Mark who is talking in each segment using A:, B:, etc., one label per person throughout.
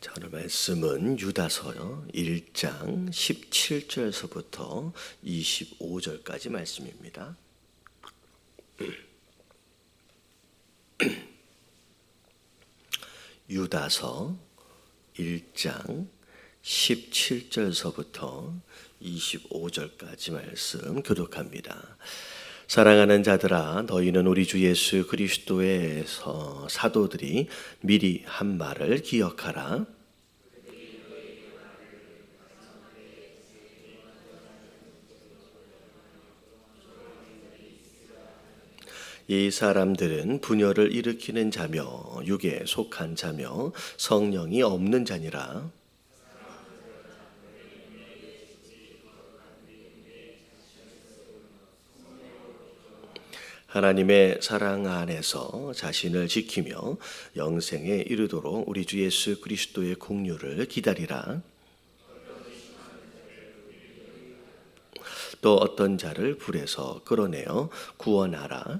A: 자, 오늘 말씀은 유다서 1장 17절서부터 25절까지 말씀입니다. 유다서 1장 17절서부터 25절까지 말씀 교독합니다. 사랑하는 자들아, 너희는 우리 주 예수 그리스도의 사도들이 미리 한 말을 기억하라. 이 사람들은 분열을 일으키는 자며 육에 속한 자며 성령이 없는 자니라. 하나님의 사랑 안에서 자신을 지키며 영생에 이르도록 우리 주 예수 그리스도의 긍휼을 기다리라. 또 어떤 자를 불에서 끌어내어 구원하라.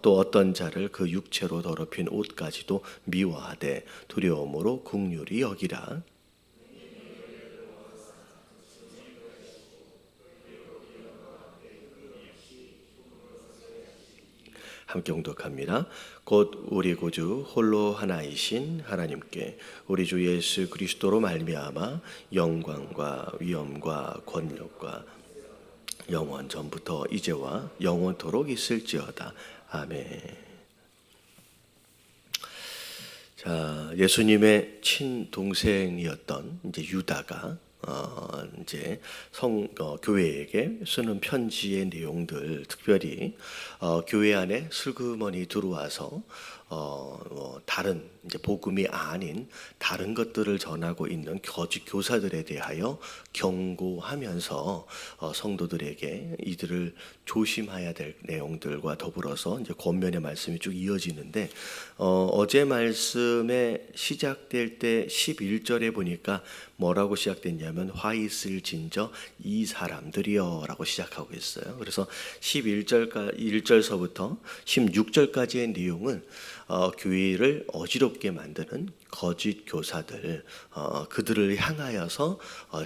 A: 또 어떤 자를 그 육체로 더럽힌 옷까지도 미워하되 두려움으로 긍휼히 여기라. 함께 봉독합니다. 곧 우리 구주 홀로 하나이신 하나님께 우리 주 예수 그리스도로 말미암아 영광과 위엄과 권력과 영원 전부터 이제와 영원토록 있을지어다. 아멘. 자, 예수님의 친동생이었던 이제 유다가 이제 교회에게 쓰는 편지의 내용들, 특별히 교회 안에 슬그머니 들어와서 다른 이제 복음이 아닌 다른 것들을 전하고 있는 거짓 교사들에 대하여 경고하면서 성도들에게 이들을 조심해야 될 내용들과 더불어서 이제 권면의 말씀이 쭉 이어지는데 어제 말씀에 시작될 때 11절에 보니까 뭐라고 시작됐냐면 화 있을진저 이 사람들이여 라고 시작하고 있어요. 그래서 1절서부터 16절까지의 내용은 교회를 어지럽게 만드는 거짓 교사들, 그들을 향하여서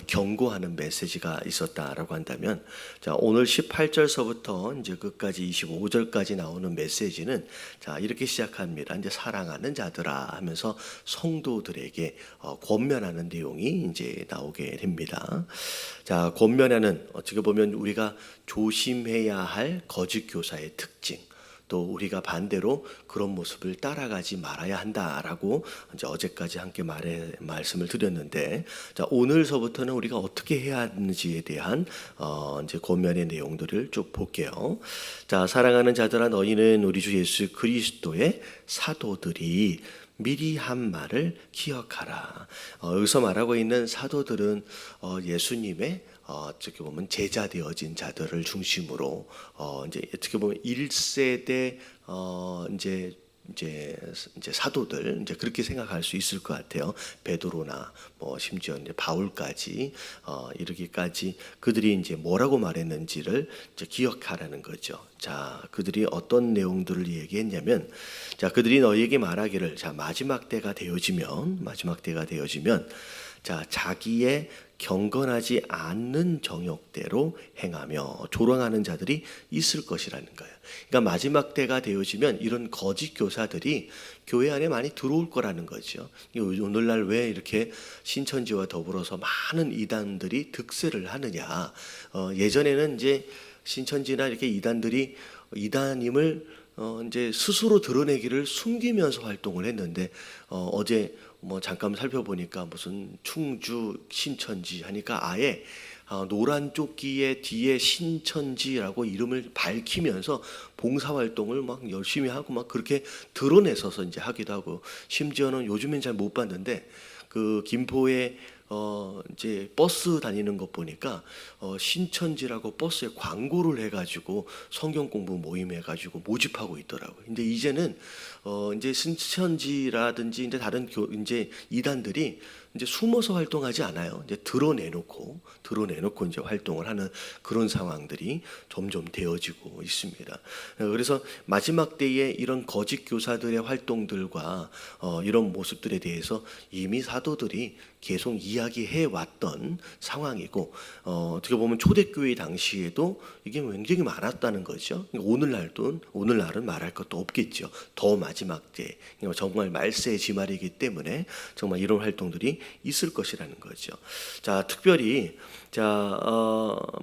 A: 경고하는 메시지가 있었다라고 한다면, 자, 오늘 18절서부터 이제 끝까지 25절까지 나오는 메시지는 자, 이렇게 시작합니다. 이제 사랑하는 자들아 하면서 성도들에게 권면하는 내용이 이제 나오게 됩니다. 자, 권면하는, 어떻게 보면 우리가 조심해야 할 거짓 교사의 특징, 또 우리가 반대로 그런 모습을 따라가지 말아야 한다라고 이제 어제까지 함께 말씀을 드렸는데, 자, 오늘서부터는 우리가 어떻게 해야 하는지에 대한 이제 권면의 내용들을 쭉 볼게요. 자, 사랑하는 자들아, 너희는 우리 주 예수 그리스도의 사도들이 미리 한 말을 기억하라. 여기서 말하고 있는 사도들은 예수님의 어떻게 보면 제자 되어진 자들을 중심으로 이제 어떻게 보면 1세대 이제 사도들 이제 그렇게 생각할 수 있을 것 같아요. 베드로나 뭐 심지어 이제 바울까지 이르기까지 그들이 이제 뭐라고 말했는지를 이제 기억하라는 거죠. 자, 그들이 어떤 내용들을 얘기했냐면, 자, 그들이 너희에게 말하기를, 자, 마지막 때가 되어지면 자, 자기의 경건하지 않는 정욕대로 행하며 조롱하는 자들이 있을 것이라는 거예요. 그러니까 마지막 때가 되어지면 이런 거짓 교사들이 교회 안에 많이 들어올 거라는 거죠. 오늘날 왜 이렇게 신천지와 더불어서 많은 이단들이 득세를 하느냐. 예전에는 이제 신천지나 이렇게 이단들이 이단임을 이제 스스로 드러내기를 숨기면서 활동을 했는데 어제 뭐 잠깐 살펴보니까 무슨 충주 신천지 하니까 아예 노란 조끼의 뒤에 신천지라고 이름을 밝히면서 봉사활동을 막 열심히 하고 막 그렇게 드러내서서 이제 하기도 하고, 심지어는 요즘엔 잘 못 봤는데 그 김포에 이제 버스 다니는 것 보니까 신천지라고 버스에 광고를 해가지고 성경 공부 모임 해가지고 모집하고 있더라고요. 근데 이제는 이제 신천지라든지 이제 다른 이제 이단들이 이제 숨어서 활동하지 않아요. 이제 드러내놓고 이제 활동을 하는 그런 상황들이 점점 되어지고 있습니다. 그래서 마지막 때에 이런 거짓 교사들의 활동들과 이런 모습들에 대해서 이미 사도들이 계속 이야기해 왔던 상황이고, 어떻게 보면 초대교회 당시에도 이게 굉장히 많았다는 거죠. 오늘날은 말할 것도 없겠죠. 더 마지막 때 정말 말세의 지말이기 때문에 정말 이런 활동들이 있을 것이라는 거죠. 자, 특별히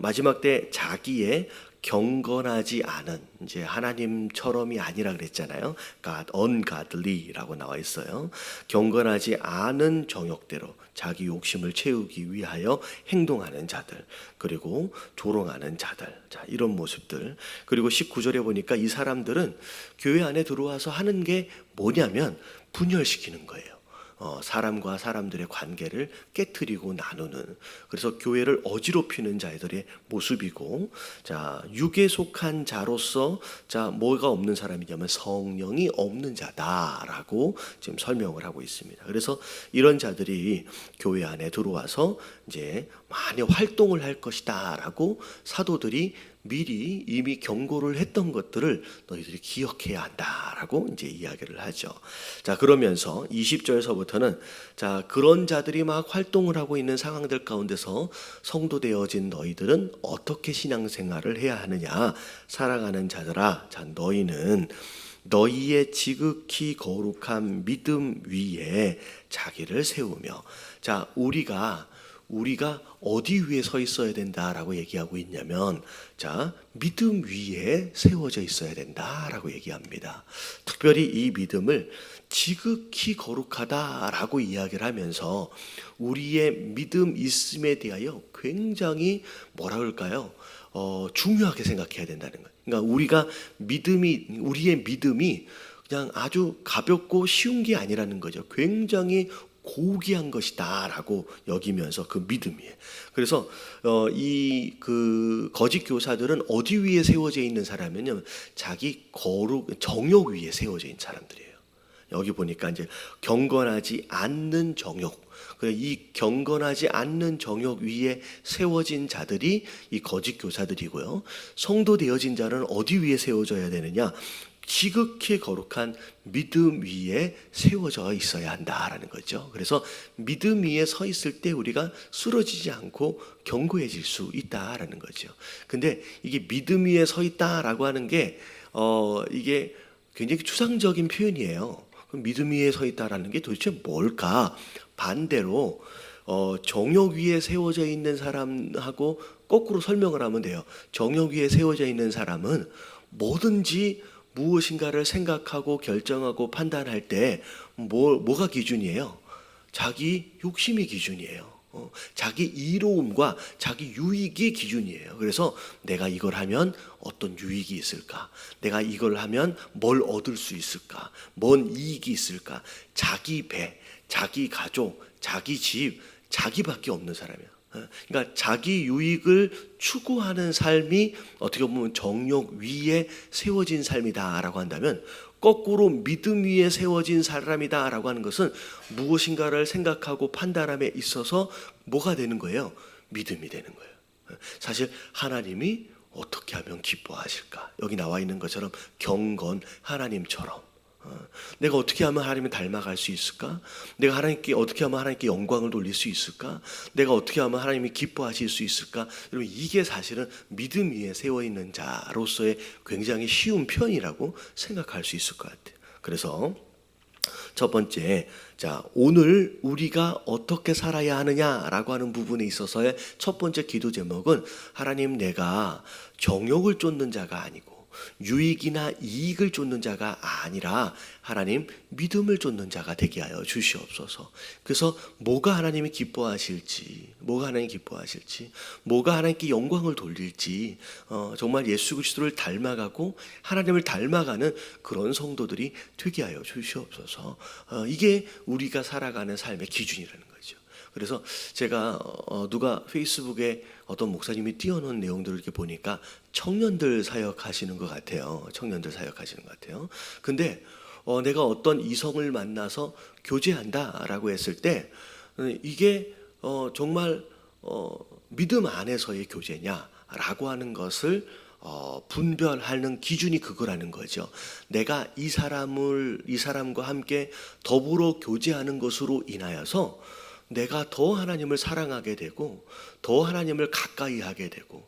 A: 마지막 때 자기의 경건하지 않은, 이제 하나님처럼이 아니라 그랬잖아요. God, ungodly라고 나와 있어요. 경건하지 않은 정욕대로 자기 욕심을 채우기 위하여 행동하는 자들, 그리고 조롱하는 자들, 자, 이런 모습들. 그리고 19절에 보니까 이 사람들은 교회 안에 들어와서 하는 게 뭐냐면 분열시키는 거예요. 사람과 사람들의 관계를 깨트리고 나누는, 그래서 교회를 어지럽히는 자들의 모습이고, 자, 육에 속한 자로서 자, 뭐가 없는 사람이냐면 성령이 없는 자다라고 지금 설명을 하고 있습니다. 그래서 이런 자들이 교회 안에 들어와서 이제 많이 활동을 할 것이다라고 사도들이 미리 이미 경고를 했던 것들을 너희들이 기억해야 한다라고 이제 이야기를 하죠. 자, 그러면서 20절에서부터는 자, 그런 자들이 막 활동을 하고 있는 상황들 가운데서 성도 되어진 너희들은 어떻게 신앙생활을 해야 하느냐. 사랑하는 자들아, 자, 너희는 너희의 지극히 거룩한 믿음 위에 자기를 세우며, 자, 우리가 어디 위에 서 있어야 된다라고 얘기하고 있냐면, 자, 믿음 위에 세워져 있어야 된다라고 얘기합니다. 특별히 이 믿음을 지극히 거룩하다라고 이야기를 하면서 우리의 믿음 있음에 대하여 굉장히 뭐라 그럴까요? 중요하게 생각해야 된다는 거예요. 그러니까 우리의 믿음이 그냥 아주 가볍고 쉬운 게 아니라는 거죠. 굉장히 고귀한 것이다라고 여기면서 그 믿음이에요. 그래서 이 그 거짓 교사들은 어디 위에 세워져 있는 사람이냐면 자기 정욕 위에 세워져 있는 사람들이에요. 여기 보니까 이제 경건하지 않는 정욕, 이 경건하지 않는 정욕 위에 세워진 자들이 이 거짓 교사들이고요. 성도 되어진 자는 어디 위에 세워져야 되느냐? 지극히 거룩한 믿음 위에 세워져 있어야 한다라는 거죠. 그래서 믿음 위에 서 있을 때 우리가 쓰러지지 않고 견고해질 수 있다라는 거죠. 근데 이게 믿음 위에 서 있다라고 하는 게 이게 굉장히 추상적인 표현이에요. 그럼 믿음 위에 서 있다라는 게 도대체 뭘까? 반대로 정욕 위에 세워져 있는 사람하고 거꾸로 설명을 하면 돼요. 정욕 위에 세워져 있는 사람은 뭐든지 무엇인가를 생각하고 결정하고 판단할 때 뭐가 기준이에요? 자기 욕심이 기준이에요. 자기 이로움과 자기 유익이 기준이에요. 그래서 내가 이걸 하면 어떤 유익이 있을까? 내가 이걸 하면 뭘 얻을 수 있을까? 뭔 이익이 있을까? 자기 배, 자기 가족, 자기 집, 자기밖에 없는 사람이에요. 그러니까 자기 유익을 추구하는 삶이 어떻게 보면 정욕 위에 세워진 삶이다라고 한다면, 거꾸로 믿음 위에 세워진 사람이다라고 하는 것은 무엇인가를 생각하고 판단함에 있어서 뭐가 되는 거예요? 믿음이 되는 거예요. 사실 하나님이 어떻게 하면 기뻐하실까? 여기 나와 있는 것처럼 경건 하나님처럼 내가 어떻게 하면 하나님을 닮아갈 수 있을까? 내가 어떻게 하면 하나님께 영광을 돌릴 수 있을까? 내가 어떻게 하면 하나님이 기뻐하실 수 있을까? 여러분, 이게 사실은 믿음 위에 세워 있는 자로서의 굉장히 쉬운 표현이라고 생각할 수 있을 것 같아요. 그래서 첫 번째, 자, 오늘 우리가 어떻게 살아야 하느냐라고 하는 부분에 있어서의 첫 번째 기도 제목은, 하나님, 내가 정욕을 쫓는 자가 아니고 유익이나 이익을 쫓는 자가 아니라 하나님 믿음을 쫓는 자가 되게 하여 주시옵소서. 그래서 뭐가 하나님이 기뻐하실지, 뭐가 하나님께 영광을 돌릴지, 정말 예수 그리스도를 닮아가고 하나님을 닮아가는 그런 성도들이 되게 하여 주시옵소서. 이게 우리가 살아가는 삶의 기준이라는 거죠. 그래서 제가 누가 페이스북에 어떤 목사님이 띄워놓은 내용들을 이렇게 보니까 청년들 사역하시는 것 같아요. 청년들 사역하시는 것 같아요. 근데 내가 어떤 이성을 만나서 교제한다라고 했을 때 이게 정말 믿음 안에서의 교제냐라고 하는 것을 분별하는 기준이 그거라는 거죠. 내가 이 사람과 함께 더불어 교제하는 것으로 인하여서 내가 더 하나님을 사랑하게 되고, 더 하나님을 가까이 하게 되고,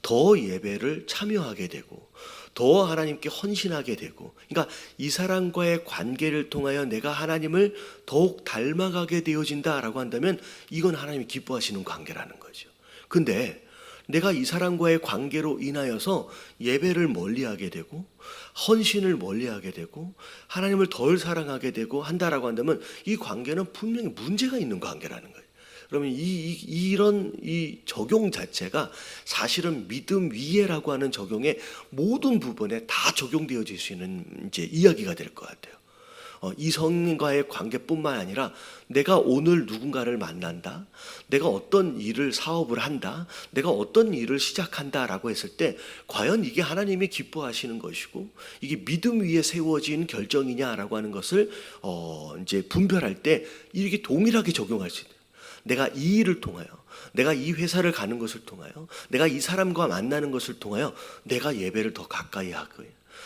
A: 더 예배를 참여하게 되고, 더 하나님께 헌신하게 되고, 그러니까 이 사람과의 관계를 통하여 내가 하나님을 더욱 닮아가게 되어진다라고 한다면 이건 하나님이 기뻐하시는 관계라는 거죠. 근데 내가 이 사람과의 관계로 인하여서 예배를 멀리하게 되고 헌신을 멀리하게 되고 하나님을 덜 사랑하게 되고 한다라고 한다면 이 관계는 분명히 문제가 있는 관계라는 거예요. 그러면 이런 적용 자체가 사실은 믿음 위에라고 하는 적용의 모든 부분에 다 적용되어질 수 있는 이제 이야기가 될 것 같아요. 이성과의 관계뿐만 아니라 내가 오늘 누군가를 만난다, 내가 어떤 일을 사업을 한다, 내가 어떤 일을 시작한다라고 했을 때 과연 이게 하나님이 기뻐하시는 것이고 이게 믿음 위에 세워진 결정이냐라고 하는 것을 이제 분별할 때 이게 동일하게 적용할 수 있는. 내가 이 일을 통하여, 내가 이 회사를 가는 것을 통하여, 내가 이 사람과 만나는 것을 통하여 내가 예배를 더 가까이 하고,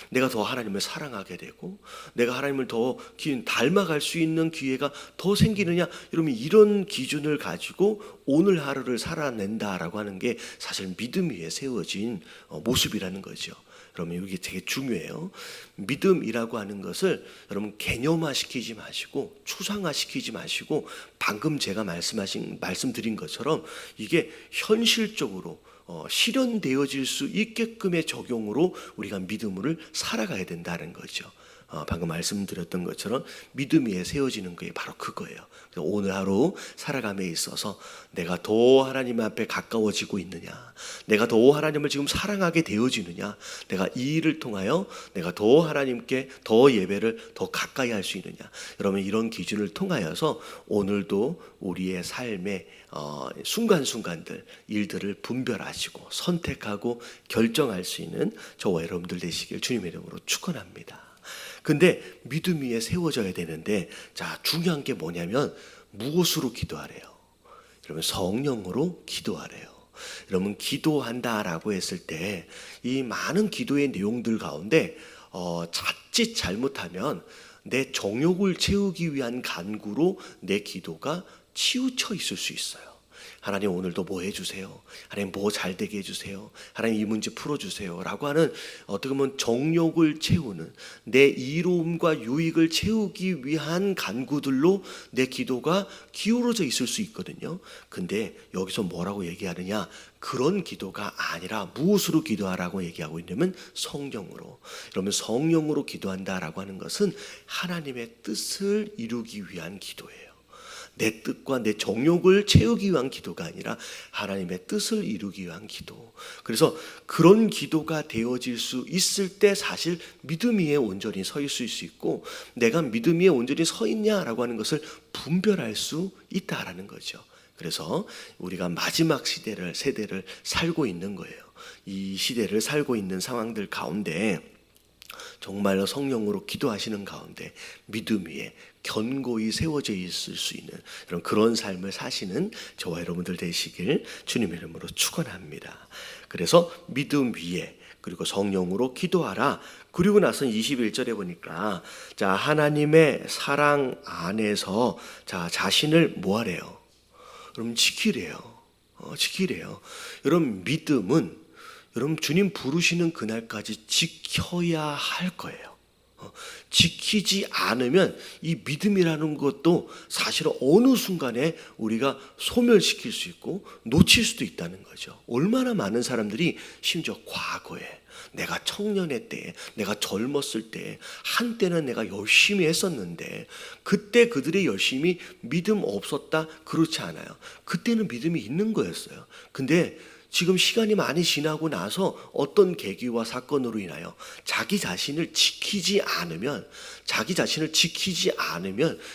A: 내가 더 하나님을 사랑하게 되고, 내가 하나님을 더 닮아갈 수 있는 기회가 더 생기느냐, 이러면 이런 기준을 가지고 오늘 하루를 살아낸다라고 하는 게 사실 믿음 위에 세워진 모습이라는 거죠. 그러면 이게 되게 중요해요. 믿음이라고 하는 것을 여러분 개념화시키지 마시고 추상화시키지 마시고 방금 제가 말씀드린 것처럼 이게 현실적으로 실현되어질 수 있게끔의 적용으로 우리가 믿음을 살아가야 된다는 거죠. 방금 말씀드렸던 것처럼 믿음 위에 세워지는 게 바로 그거예요. 오늘 하루 살아감에 있어서 내가 더 하나님 앞에 가까워지고 있느냐, 내가 더 하나님을 지금 사랑하게 되어지느냐, 내가 이 일을 통하여 내가 더 하나님께 더 예배를 더 가까이 할 수 있느냐. 여러분 이런 기준을 통하여서 오늘도 우리의 삶의 순간순간들 일들을 분별하시고 선택하고 결정할 수 있는 저와 여러분들 되시길 주님의 이름으로 축원합니다. 근데 믿음 위에 세워져야 되는데, 자, 중요한 게 뭐냐면 무엇으로 기도하래요? 여러분 성령으로 기도하래요. 여러분 기도한다라고 했을 때 이 많은 기도의 내용들 가운데 자칫 잘못하면 내 정욕을 채우기 위한 간구로 내 기도가 치우쳐 있을 수 있어요. 하나님 오늘도 뭐 해주세요, 하나님 뭐 잘되게 해주세요, 하나님 이 문제 풀어주세요 라고 하는 어떻게 보면 정욕을 채우는 내 이로움과 유익을 채우기 위한 간구들로 내 기도가 기울어져 있을 수 있거든요. 근데 여기서 뭐라고 얘기하느냐, 그런 기도가 아니라 무엇으로 기도하라고 얘기하고 있냐면 성령으로. 그러면 성령으로 기도한다라고 하는 것은 하나님의 뜻을 이루기 위한 기도예요. 내 뜻과 내 정욕을 채우기 위한 기도가 아니라 하나님의 뜻을 이루기 위한 기도. 그래서 그런 기도가 되어질 수 있을 때 사실 믿음 위에 온전히 서 있을 수 있고, 내가 믿음 위에 온전히 서 있냐라고 하는 것을 분별할 수 있다라는 거죠. 그래서 우리가 마지막 세대를 살고 있는 거예요. 이 시대를 살고 있는 상황들 가운데 정말로 성령으로 기도하시는 가운데 믿음 위에 견고히 세워져 있을 수 있는 그런 삶을 사시는 저와 여러분들 되시길 주님의 이름으로 축원합니다. 그래서 믿음 위에 그리고 성령으로 기도하라. 그리고 나서 21절에 보니까 자, 하나님의 사랑 안에서 자, 자신을 뭐하래요? 여러분 지키래요. 지키래요. 여러분 믿음은 여러분 주님 부르시는 그날까지 지켜야 할 거예요. 지키지 않으면 이 믿음이라는 것도 사실은 어느 순간에 우리가 소멸시킬 수 있고 놓칠 수도 있다는 거죠. 얼마나 많은 사람들이 심지어 과거에 내가 청년의 때에, 내가 젊었을 때, 한때는 내가 열심히 했었는데 그때 그들의 열심이 믿음 없었다? 그렇지 않아요. 그때는 믿음이 있는 거였어요. 근데 지금 시간이 많이 지나고 나서 어떤 계기와 사건으로 인하여 자기 자신을 지키지 않으면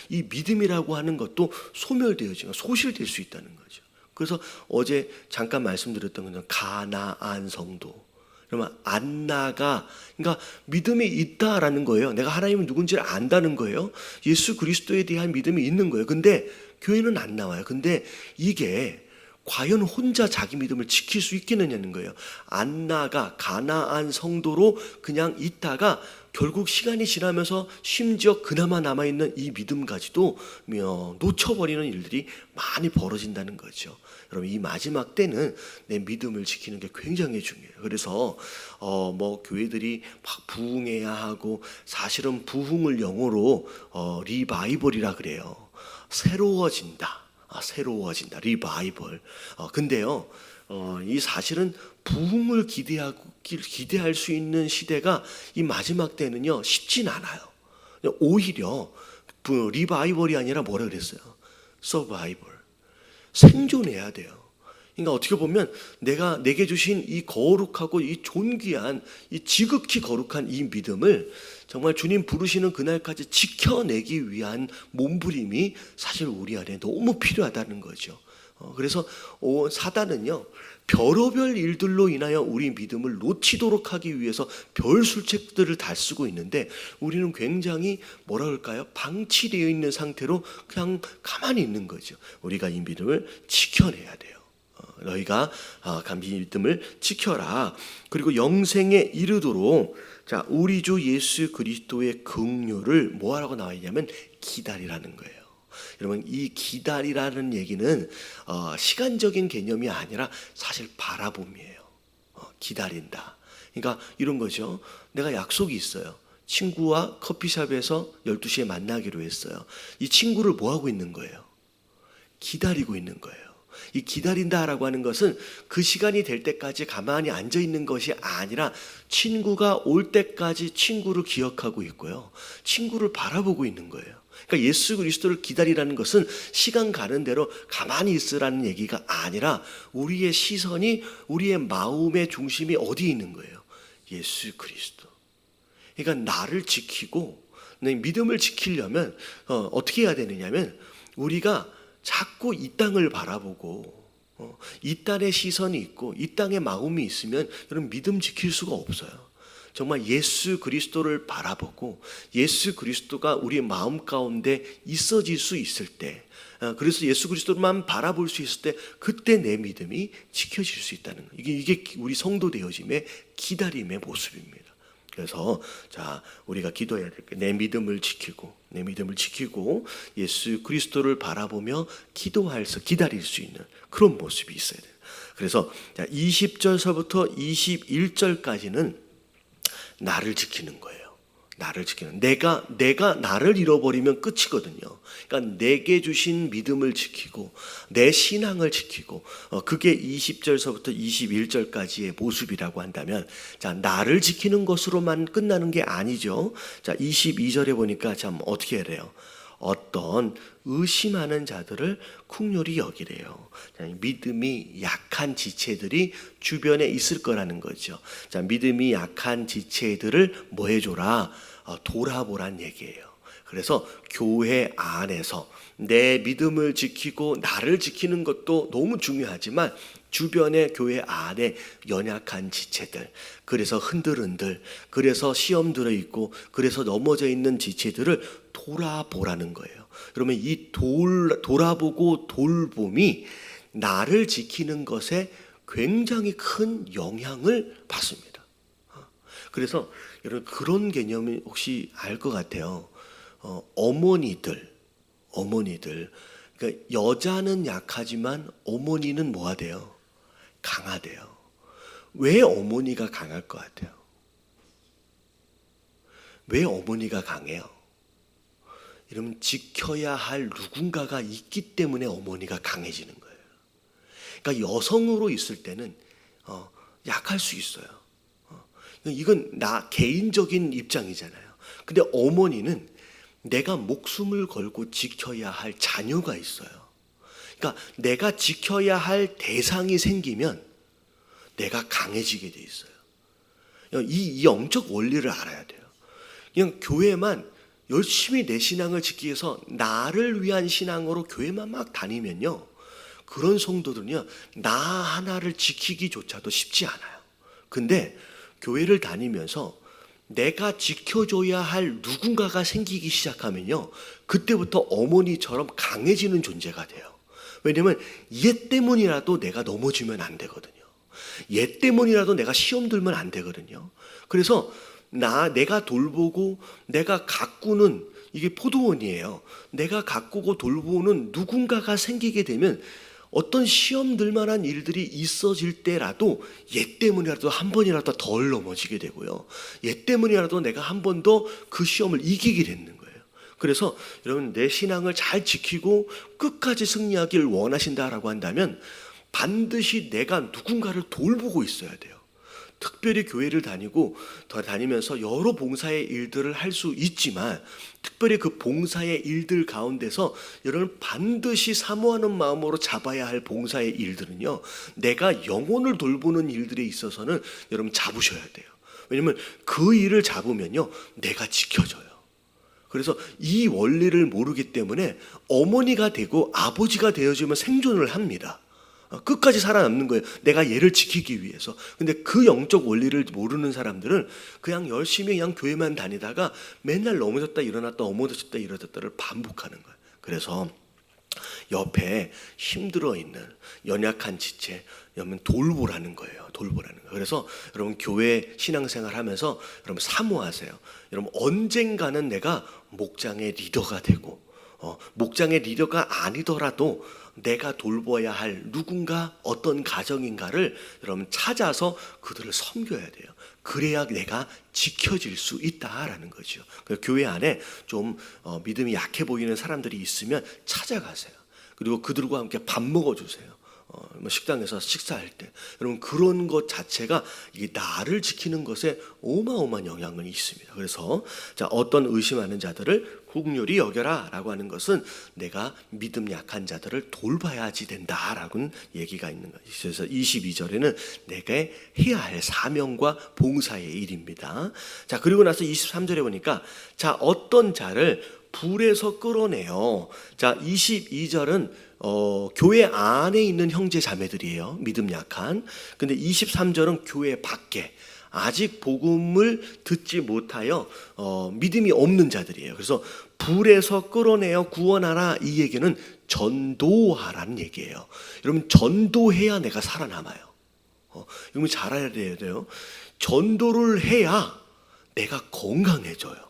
A: 이 믿음이라고 하는 것도 소멸되어지고 소실될 수 있다는 거죠. 그래서 어제 잠깐 말씀드렸던 것은 가나안 성도. 그러면 안나가, 그러니까 믿음이 있다라는 거예요. 내가 하나님이 누군지를 안다는 거예요. 예수 그리스도에 대한 믿음이 있는 거예요. 근데 교회는 안 나와요. 근데 이게 과연 혼자 자기 믿음을 지킬 수 있겠느냐는 거예요. 안나가 가나안 성도로 그냥 있다가 결국 시간이 지나면서 심지어 그나마 남아있는 이 믿음까지도 놓쳐버리는 일들이 많이 벌어진다는 거죠. 여러분, 이 마지막 때는 내 믿음을 지키는 게 굉장히 중요해요. 그래서 교회들이 막 부흥해야 하고, 사실은 부흥을 영어로 리바이벌이라 그래요. 새로워진다, 리바이벌. 근데요, 이 사실은 부흥을 기대할 수 있는 시대가 이 마지막 때는요 쉽진 않아요. 오히려 리바이벌이 아니라 뭐라 그랬어요? 서바이벌. 생존해야 돼요. 그러니까 어떻게 보면 내게 주신 이 거룩하고 이 존귀한, 이 지극히 거룩한 이 믿음을 정말 주님 부르시는 그날까지 지켜내기 위한 몸부림이 사실 우리 안에 너무 필요하다는 거죠. 그래서 사단은요 별의별 일들로 인하여 우리 믿음을 놓치도록 하기 위해서 별 술책들을 다 쓰고 있는데, 우리는 굉장히 뭐라 그럴까요? 방치되어 있는 상태로 그냥 가만히 있는 거죠. 우리가 이 믿음을 지켜내야 돼요. 너희가 감히 믿음을 지켜라. 그리고 영생에 이르도록, 자, 우리 주 예수 그리스도의 긍휼을 뭐하라고 나와 있냐면 기다리라는 거예요. 여러분, 이 기다리라는 얘기는 시간적인 개념이 아니라 사실 바라봄이에요. 기다린다. 그러니까 이런 거죠. 내가 약속이 있어요. 친구와 커피숍에서 12시에 만나기로 했어요. 이 친구를 뭐 하고 있는 거예요? 기다리고 있는 거예요. 이 기다린다라고 하는 것은 그 시간이 될 때까지 가만히 앉아 있는 것이 아니라 친구가 올 때까지 친구를 기억하고 있고요, 친구를 바라보고 있는 거예요. 그러니까 예수 그리스도를 기다리라는 것은 시간 가는 대로 가만히 있으라는 얘기가 아니라 우리의 시선이, 우리의 마음의 중심이 어디에 있는 거예요? 예수 그리스도. 그러니까 나를 지키고 내 믿음을 지키려면 어떻게 해야 되느냐면, 우리가 자꾸 이 땅을 바라보고 이 땅의 시선이 있고 이 땅의 마음이 있으면 여러분 믿음 지킬 수가 없어요. 정말 예수 그리스도를 바라보고 예수 그리스도가 우리의 마음 가운데 있어질 수 있을 때, 그래서 예수 그리스도만 바라볼 수 있을 때, 그때 내 믿음이 지켜질 수 있다는 거예요. 이게 우리 성도 되어짐의 기다림의 모습입니다. 그래서 자, 우리가 기도해야 될 게 내 믿음을 지키고 예수 그리스도를 바라보며 기다릴 수 있는 그런 모습이 있어야 돼요. 그래서 20절서부터 21절까지는 나를 지키는 거예요. 나를 지키는, 내가 나를 잃어버리면 끝이거든요. 그러니까 내게 주신 믿음을 지키고 내 신앙을 지키고, 그게 20절서부터 21절까지의 모습이라고 한다면, 자, 나를 지키는 것으로만 끝나는 게 아니죠. 자, 22절에 보니까 참 어떻게 해야 돼요? 어떤 의심하는 자들을 긍휼히 여기래요. 자, 믿음이 약한 지체들이 주변에 있을 거라는 거죠. 자, 믿음이 약한 지체들을 뭐 해줘라? 돌아보란 얘기예요. 그래서 교회 안에서 내 믿음을 지키고 나를 지키는 것도 너무 중요하지만, 주변의 교회 안에 연약한 지체들, 그래서 흔들흔들, 그래서 시험 들어 있고 그래서 넘어져 있는 지체들을 돌아보라는 거예요. 그러면 이 돌아보고 돌봄이 나를 지키는 것에 굉장히 큰 영향을 받습니다. 그래서 여러분, 그런 개념이 혹시 알 것 같아요. 어머니들, 그러니까 여자는 약하지만 어머니는 뭐가 돼요? 강하대요. 왜 어머니가 강할 것 같아요? 왜 어머니가 강해요? 여러분, 지켜야 할 누군가가 있기 때문에 어머니가 강해지는 거예요. 그러니까 여성으로 있을 때는 약할 수 있어요. 이건 나 개인적인 입장이잖아요. 근데 어머니는 내가 목숨을 걸고 지켜야 할 자녀가 있어요. 그러니까 내가 지켜야 할 대상이 생기면 내가 강해지게 돼 있어요. 이 영적 원리를 알아야 돼요. 그냥 교회만 열심히 내 신앙을 지키기 위해서 나를 위한 신앙으로 교회만 막 다니면요, 그런 성도들은요 나 하나를 지키기조차도 쉽지 않아요. 근데 교회를 다니면서 내가 지켜줘야 할 누군가가 생기기 시작하면요, 그때부터 어머니처럼 강해지는 존재가 돼요. 왜냐면 얘 때문이라도 내가 넘어지면 안 되거든요. 얘 때문이라도 내가 시험 들면 안 되거든요. 그래서 내가 돌보고 내가 가꾸는, 이게 포도원이에요. 내가 가꾸고 돌보는 누군가가 생기게 되면 어떤 시험 들 만한 일들이 있어질 때라도 얘 때문이라도 한 번이라도 덜 넘어지게 되고요, 얘 때문이라도 내가 한 번 더 그 시험을 이기게 되는 거예요. 그래서 여러분, 내 신앙을 잘 지키고 끝까지 승리하길 원하신다라고 한다면 반드시 내가 누군가를 돌보고 있어야 돼요. 특별히 교회를 다니면서 여러 봉사의 일들을 할 수 있지만, 특별히 그 봉사의 일들 가운데서 여러분 반드시 사모하는 마음으로 잡아야 할 봉사의 일들은요, 내가 영혼을 돌보는 일들에 있어서는 여러분 잡으셔야 돼요. 왜냐면 그 일을 잡으면요 내가 지켜져요. 그래서 이 원리를 모르기 때문에 어머니가 되고 아버지가 되어주면 생존을 합니다. 끝까지 살아남는 거예요. 내가 얘를 지키기 위해서. 근데 그 영적 원리를 모르는 사람들은 그냥 열심히 그냥 교회만 다니다가 맨날 넘어졌다 일어났다 넘어졌다 일어났다를 반복하는 거예요. 그래서 옆에 힘들어 있는 연약한 지체 여러분 돌보라는 거예요. 돌보라는 거예요. 그래서 여러분 교회 신앙생활 하면서 여러분 사모하세요. 여러분 언젠가는 내가 목장의 리더가 되고, 목장의 리더가 아니더라도 내가 돌봐야 할 누군가, 어떤 가정인가를 여러분 찾아서 그들을 섬겨야 돼요. 그래야 내가 지켜질 수 있다라는 거죠. 교회 안에 좀 믿음이 약해 보이는 사람들이 있으면 찾아가세요. 그리고 그들과 함께 밥 먹어주세요. 식당에서 식사할 때 여러분 그런 것 자체가 이게 나를 지키는 것에 어마어마한 영향이 있습니다. 그래서 자, 어떤 의심하는 자들을 국률이 여겨라 라고 하는 것은 내가 믿음 약한 자들을 돌봐야지 된다라는 얘기가 있는 거죠. 그래서 22절에는 내가 해야 할 사명과 봉사의 일입니다. 자, 그리고 나서 23절에 보니까 자, 어떤 자를 불에서 끌어내요. 자, 22절은 교회 안에 있는 형제 자매들이에요. 믿음 약한. 근데 23절은 교회 밖에 아직 복음을 듣지 못하여 믿음이 없는 자들이에요. 그래서 불에서 끌어내어 구원하라, 이 얘기는 전도하라는 얘기예요. 여러분 전도해야 내가 살아남아요. 여러분 잘 알아야 돼요. 전도를 해야 내가 건강해져요.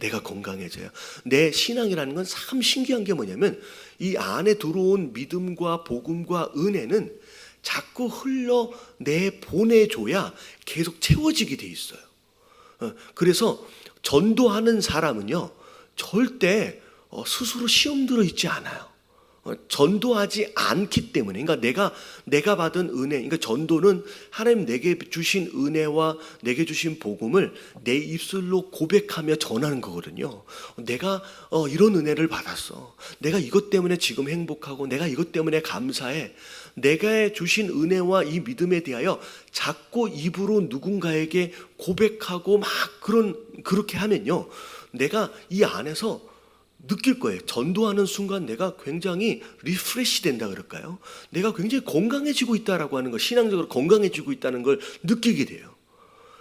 A: 내가 건강해져요. 내 신앙이라는 건 참 신기한 게 뭐냐면 이 안에 들어온 믿음과 복음과 은혜는 자꾸 흘러 보내줘야 계속 채워지게 돼 있어요. 그래서 전도하는 사람은요 절대 스스로 시험 들어 있지 않아요. 전도하지 않기 때문에, 그러니까 내가 받은 은혜, 그러니까 전도는 하나님 내게 주신 은혜와 내게 주신 복음을 내 입술로 고백하며 전하는 거거든요. 내가 이런 은혜를 받았어. 내가 이것 때문에 지금 행복하고 내가 이것 때문에 감사해. 내가 주신 은혜와 이 믿음에 대하여 자꾸 입으로 누군가에게 고백하고 막 그렇게 하면요, 내가 이 안에서 느낄 거예요. 전도하는 순간 내가 굉장히 리프레시 된다 그럴까요? 내가 굉장히 건강해지고 있다라고 하는 거, 신앙적으로 건강해지고 있다는 걸 느끼게 돼요.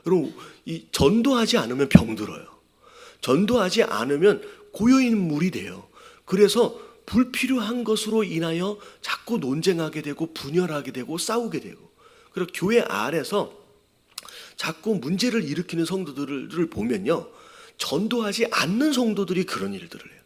A: 여러분, 이 전도하지 않으면 병들어요. 전도하지 않으면 고여인물이 돼요. 그래서 불필요한 것으로 인하여 자꾸 논쟁하게 되고 분열하게 되고 싸우게 되고, 그리고 교회 안에서 자꾸 문제를 일으키는 성도들을 보면요, 전도하지 않는 성도들이 그런 일들을 해요.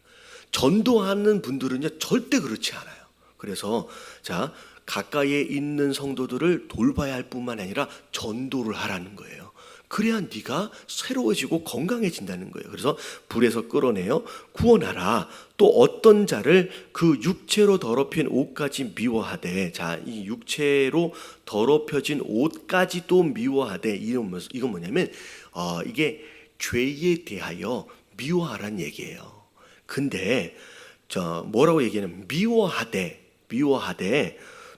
A: 전도하는 분들은요 절대 그렇지 않아요. 그래서 자, 가까이에 있는 성도들을 돌봐야 할 뿐만 아니라 전도를 하라는 거예요. 그래야 네가 새로워지고 건강해진다는 거예요. 그래서 불에서 끌어내어 구원하라. 또 어떤 자를 그 육체로 더럽힌 옷까지 미워하되, 자, 이 육체로 더럽혀진 옷까지 또 미워하되, 이건 뭐냐면 이게 죄에 대하여 미워하라는 얘기예요. 근데 뭐라고 얘기하냐면 미워하되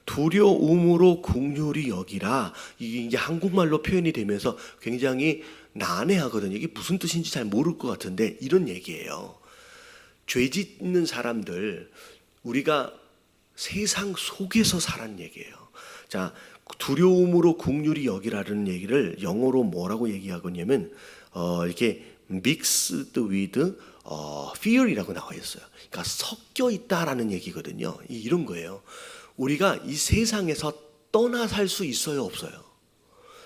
A: 두려움으로 긍휼히 여기라. 이게 한국말로 표현이 되면서 굉장히 난해하거든요. 이게 무슨 뜻인지 잘 모를 것 같은데 이런 얘기예요. 죄 짓는 사람들, 우리가 세상 속에서 살았는 얘기예요. 자, 두려움으로 긍휼히 여기라는 얘기를 영어로 뭐라고 얘기하고 있냐면 이렇게 mixed with fear이라고 나와 있어요. 그러니까 섞여 있다라는 얘기거든요. 이런 거예요. 우리가 이 세상에서 떠나 살 수 있어요, 없어요?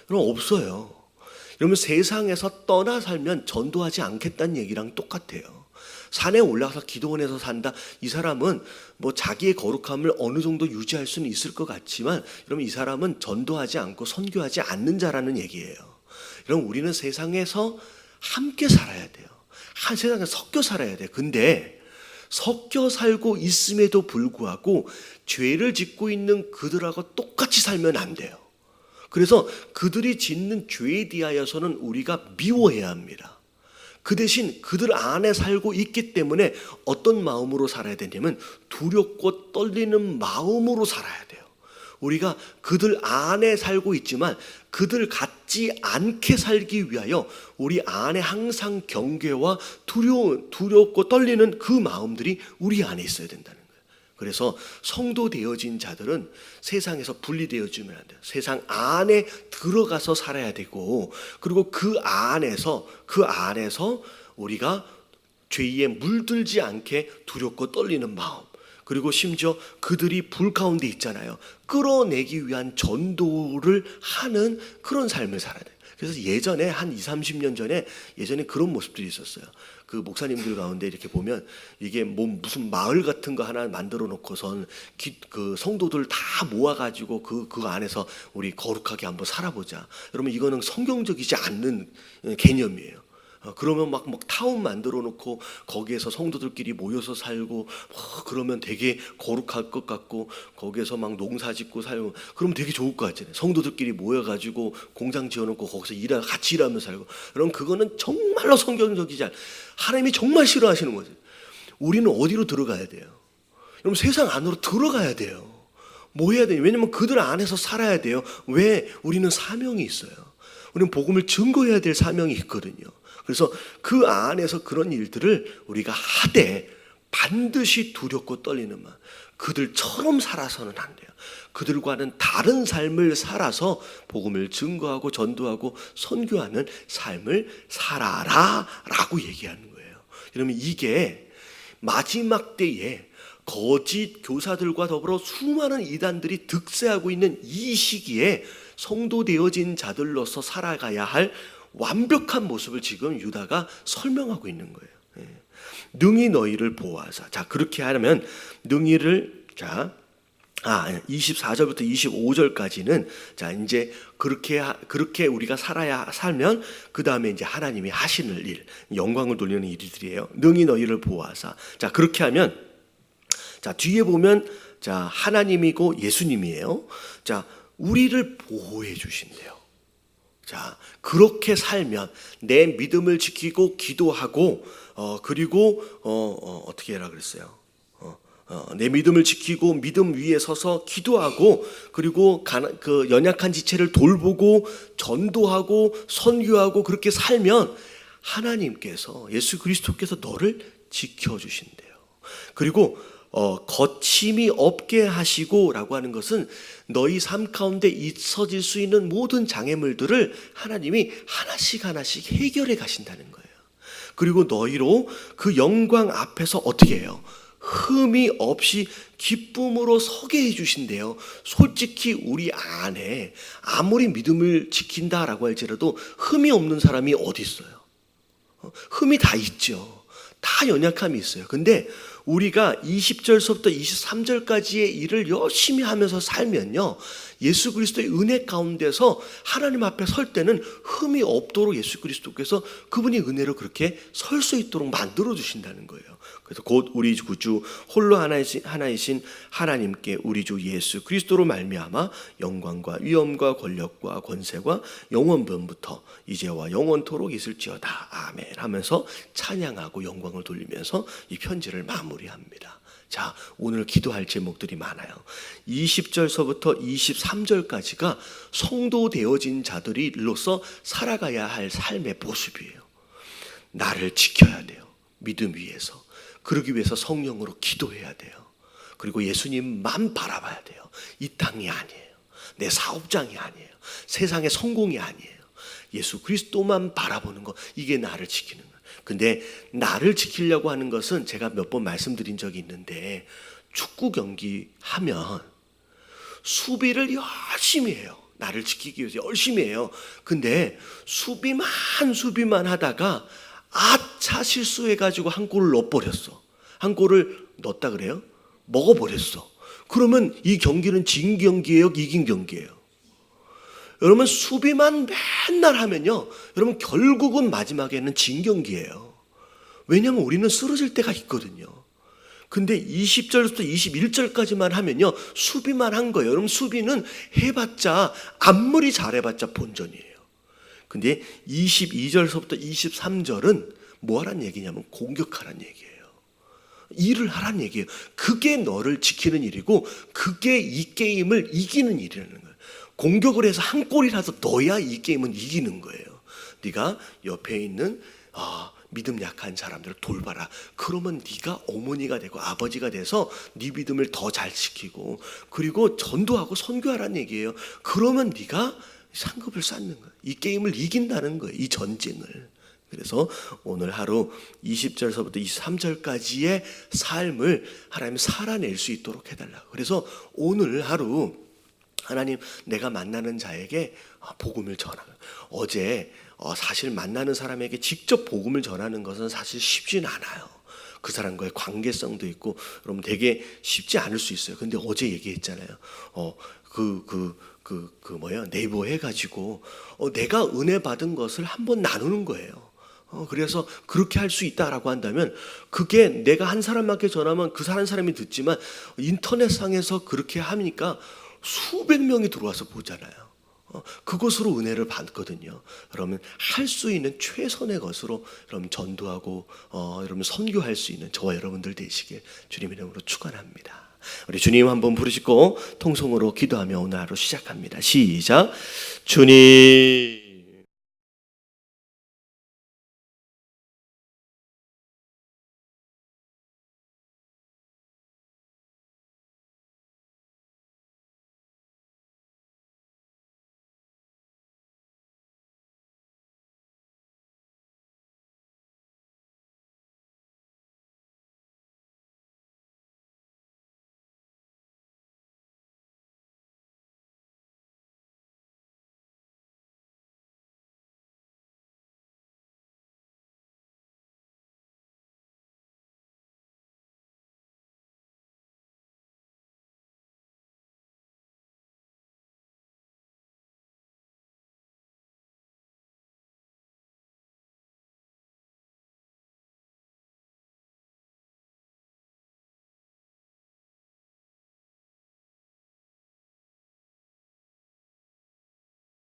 A: 그럼 없어요. 그러면 세상에서 떠나 살면 전도하지 않겠다는 얘기랑 똑같아요. 산에 올라가서 기도원에서 산다. 이 사람은 뭐 자기의 거룩함을 어느 정도 유지할 수는 있을 것 같지만, 그러면 이 사람은 전도하지 않고 선교하지 않는 자라는 얘기예요. 그럼 우리는 세상에서 함께 살아야 돼요. 한 세상에 섞여 살아야 돼요. 근데 섞여 살고 있음에도 불구하고 죄를 짓고 있는 그들하고 똑같이 살면 안 돼요. 그래서 그들이 짓는 죄에 대하여서는 우리가 미워해야 합니다. 그 대신 그들 안에 살고 있기 때문에 어떤 마음으로 살아야 되냐면 두렵고 떨리는 마음으로 살아야 돼요. 우리가 그들 안에 살고 있지만 그들 같지 않게 살기 위하여 우리 안에 항상 경계와 두렵고 떨리는 그 마음들이 우리 안에 있어야 된다는 거예요. 그래서 성도 되어진 자들은 세상에서 분리되어지면 안 돼요. 세상 안에 들어가서 살아야 되고, 그리고 그 안에서 우리가 죄에 물들지 않게 두렵고 떨리는 마음, 그리고 심지어 그들이 불 가운데 있잖아요. 끌어내기 위한 전도를 하는 그런 삶을 살아야 돼요. 그래서 예전에 한 20, 30년 전에 예전에 그런 모습들이 있었어요. 그 목사님들 가운데 이렇게 보면 이게 뭐 무슨 마을 같은 거 하나 만들어 놓고선 그 성도들 다 모아가지고 그 안에서 우리 거룩하게 한번 살아보자. 여러분, 이거는 성경적이지 않는 개념이에요. 그러면 막 타운 만들어 놓고 거기에서 성도들끼리 모여서 살고 그러면 되게 거룩할 것 같고, 거기에서 막 농사 짓고 살고 그러면 되게 좋을 것 같잖아요. 성도들끼리 모여가지고 공장 지어놓고 거기서 같이 일하면서 살고. 그럼 그거는 정말로 성경적이지 않아요. 하나님이 정말 싫어하시는 거죠. 우리는 어디로 들어가야 돼요? 여러분, 세상 안으로 들어가야 돼요. 뭐 해야 돼요? 왜냐면 그들 안에서 살아야 돼요. 왜? 우리는 사명이 있어요. 우리는 복음을 증거해야 될 사명이 있거든요. 그래서 그 안에서 그런 일들을 우리가 하되 반드시 두렵고 떨리는 마음, 그들처럼 살아서는 안 돼요. 그들과는 다른 삶을 살아서 복음을 증거하고 전도하고 선교하는 삶을 살아라 라고 얘기하는 거예요. 그러면 이게 마지막 때에 거짓 교사들과 더불어 수많은 이단들이 득세하고 있는 이 시기에 성도 되어진 자들로서 살아가야 할 완벽한 모습을 지금 유다가 설명하고 있는 거예요. 능히 너희를 보호하사. 자, 그렇게 하려면 능히를 24절부터 25절까지는 자, 이제 그렇게 우리가 살면 그 다음에 이제 하나님이 하시는 일, 영광을 돌리는 일들이에요. 능히 너희를 보호하사. 자, 그렇게 하면 자, 뒤에 보면 자, 하나님이고 예수님이에요. 자, 우리를 보호해 주신대요. 자, 그렇게 살면 내 믿음을 지키고 기도하고 그리고 어떻게 해라 그랬어요? 내 믿음을 지키고 믿음 위에 서서 기도하고, 그리고 그 연약한 지체를 돌보고 전도하고 선교하고, 그렇게 살면 하나님께서, 예수 그리스도께서 너를 지켜주신대요. 그리고 거침이 없게 하시고 라고 하는 것은 너희 삶 가운데 있어질 수 있는 모든 장애물들을 하나님이 하나씩 해결해 가신다는 거예요. 그리고 너희로 그 영광 앞에서 어떻게 해요? 흠이 없이 기쁨으로 서게 해주신대요. 솔직히 우리 안에 아무리 믿음을 지킨다라고 할지라도 흠이 없는 사람이 어디 있어요? 흠이 다 있죠. 다 연약함이 있어요. 근데 우리가 20절서부터 23절까지의 일을 열심히 하면서 살면요, 예수 그리스도의 은혜 가운데서 하나님 앞에 설 때는 흠이 없도록 예수 그리스도께서 그분이 은혜로 그렇게 설 수 있도록 만들어 주신다는 거예요. 그래서 곧 우리 구주 홀로 하나이신 하나님께 우리 주 예수 그리스도로 말미암아 영광과 위엄과 권력과 권세가 영원전부터 이제와 영원토록 있을지어다. 아멘 하면서 찬양하고 영광을 돌리면서 이 편지를 마무리합니다. 자, 오늘 기도할 제목들이 많아요. 20절서부터 23절까지가 성도 되어진 자들이로서 살아가야 할 삶의 모습이에요. 나를 지켜야 돼요. 믿음 위에서. 그러기 위해서 성령으로 기도해야 돼요. 그리고 예수님만 바라봐야 돼요. 이 땅이 아니에요. 내 사업장이 아니에요. 세상의 성공이 아니에요. 예수 그리스도만 바라보는 거, 이게 나를 지키는 거예요. 근데 나를 지키려고 하는 것은 제가 몇 번 말씀드린 적이 있는데, 축구 경기 하면 수비를 열심히 해요. 나를 지키기 위해서 열심히 해요. 근데 수비만 하다가 아차 실수해가지고 한 골을 넣어버렸어. 한 골을 넣었다 그래요? 먹어버렸어. 그러면 이 경기는 진 경기예요? 이긴 경기예요? 여러분, 수비만 맨날 하면요, 여러분 결국은 마지막에는 진 경기예요. 왜냐하면 우리는 쓰러질 때가 있거든요. 근데 20절부터 21절까지만 하면요, 수비만 한 거예요. 여러분, 수비는 해봤자, 아무리 잘해봤자 본전이에요. 근데 22절서부터 23절은 뭐 하란 얘기냐면 공격하란 얘기예요. 일을 하란 얘기예요. 그게 너를 지키는 일이고, 그게 이 게임을 이기는 일이라는 거예요. 공격을 해서 한 골이라도 넣어야 이 게임은 이기는 거예요. 네가 옆에 있는 믿음 약한 사람들을 돌봐라. 그러면 네가 어머니가 되고 아버지가 돼서 네 믿음을 더 잘 지키고, 그리고 전도하고 선교하라는 얘기예요. 그러면 네가 상급을 쌓는 거예요. 이 게임을 이긴다는 거예요. 이 전쟁을. 그래서 오늘 하루 20절서부터 23절까지의 삶을 하나님 살아낼 수 있도록 해달라고. 그래서 오늘 하루 하나님, 내가 만나는 자에게 복음을 전하는, 어제 사실 만나는 사람에게 직접 복음을 전하는 것은 사실 쉽진 않아요. 그 사람과의 관계성도 있고, 여러분 되게 쉽지 않을 수 있어요. 근데 어제 얘기했잖아요. 네이버 해가지고 내가 은혜 받은 것을 한번 나누는 거예요. 그래서 그렇게 할 수 있다라고 한다면, 그게 내가 한 사람한테 전하면 그 사람이 듣지만 인터넷상에서 그렇게 하니까 수백 명이 들어와서 보잖아요. 그것으로 은혜를 받거든요. 여러분, 할 수 있는 최선의 것으로 여러분 전도하고 여러분 선교할 수 있는 저와 여러분들 되시길 주님 이름으로 축원합니다. 우리 주님 한번 부르시고 통성으로 기도하며 오늘 하루 시작합니다. 시작. 주님.